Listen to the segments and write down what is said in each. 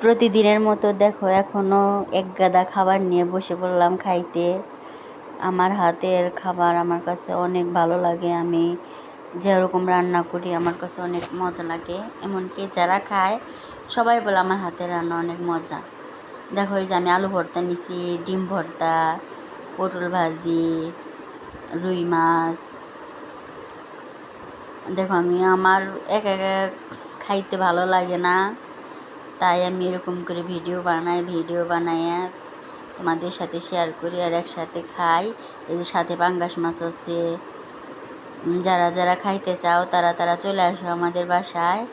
প্রতিদিনের মতো দেখো এখনও এক গাদা খাবার নিয়ে বসে পড়লাম খাইতে। আমার হাতের খাবার আমার কাছে অনেক ভালো লাগে। আমি যেরকম রান্না করি আমার কাছে অনেক মজা লাগে। এমনকি যারা খায় সবাই বলে আমার হাতের রান্না অনেক মজা। দেখো এই যে আমি আলু ভর্তা নিছি, ডিম ভর্তা, পটল ভাজি, রুই মাছ। দেখো আমি আমার এক খাইতে ভালো লাগে না, তাই আমি এরকম করে ভিডিও বানাইয়া তোমাদের সাথে শেয়ার করি আর একসাথে খাই। এই যে সাথে পাঙ্গাস মাছ আছে। যারা যারা খাইতে চাও তারা চলে আসো আমাদের বাসায়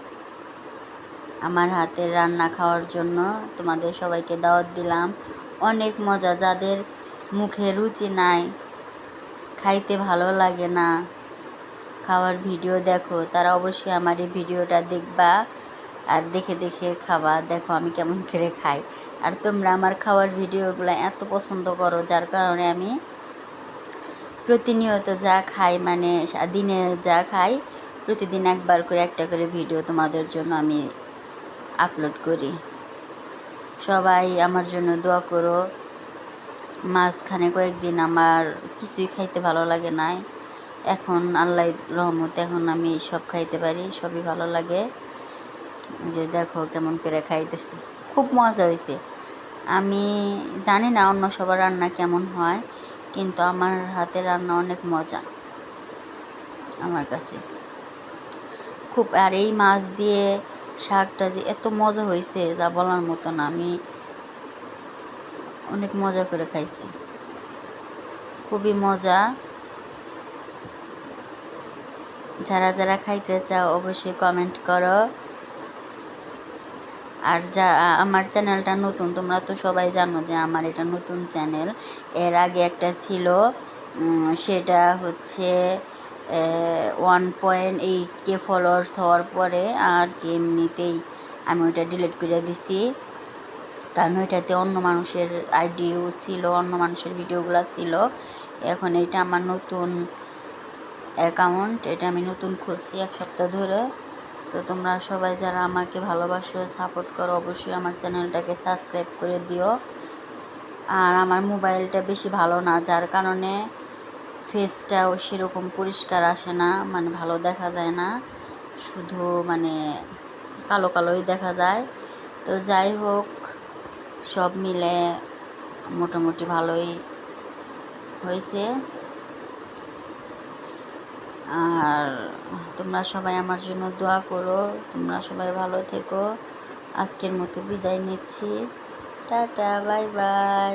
আমার হাতের রান্না খাওয়ার জন্য। তোমাদের সবাইকে দাওয়াত দিলাম। অনেক মজা। যাদের মুখে রুচি নাই, খাইতে ভালো লাগে না, খাওয়ার ভিডিও দেখো, তারা অবশ্যই আমার এই ভিডিওটা দেখবা আর দেখে দেখে খাবা। দেখো আমি কেমন করে খাই। আর তোমরা আমার খাওয়ার ভিডিওগুলো এত পছন্দ করো, যার কারণে আমি প্রতিনিয়ত যা খাই, মানে দিনে যা খাই প্রতিদিন একবার করে একটা করে ভিডিও তোমাদের জন্য আমি আপলোড করি। সবাই আমার জন্য দোয়া করো। মাঝখানে কয়েকদিন আমার কিছুই খাইতে ভালো লাগে নাই, এখন আল্লাহ রহমতে এখন আমি সব খাইতে পারি, সবই ভালো লাগে। যে দেখো কেমন করে খাইতেছি, খুব মজা হয়েছে। আমি জানি না অন্য সবার রান্না কেমন হয়, কিন্তু আমার হাতের রান্না অনেক মজা আমার কাছে খুব। আর এই মাছ দিয়ে শাকটা যে এত মজা হয়েছে যা বলার মতো না। আমি অনেক মজা করে খাইছি, খুবই মজা। যারা যারা খাইতে চাও অবশ্যই কমেন্ট করো। আর যা আমার চ্যানেলটা নতুন, তোমরা তো সবাই জানো যে আমার এটা নতুন চ্যানেল। এর আগে একটা ছিল, সেটা হচ্ছে 1.8K ফলোয়ার্স হওয়ার পরে আর কি এমনিতেই আমি ওইটা ডিলিট করে দিছি। কারণ ওইটাতে অন্য মানুষের আইডিও ছিল, অন্য মানুষের ভিডিওগুলো ছিল। এখন এটা আমার নতুন অ্যাকাউন্ট, এটা আমি নতুন খুলছি 1 সপ্তাহ ধরে। তো তোমরা সবাই যারা আমাকে ভালোবাসো, সাপোর্ট করো, অবশ্যই আমার চ্যানেলটাকে সাবস্ক্রাইব করে দিও। আর আমার মোবাইলটা বেশি ভালো না, যার কারণে ফেসটাও সেরকম পরিষ্কার আসে না, মানে ভালো দেখা যায় না, শুধু মানে কালো কালোই দেখা যায়। তো যাই হোক, সব মিলে মোটামুটি ভালোই হয়েছে। আর তোমরা সবাই আমার জন্য দোয়া করো। তোমরা সবাই ভালো থেকো। আজকের মতো বিদায় নিচ্ছি। Tata, bye bye.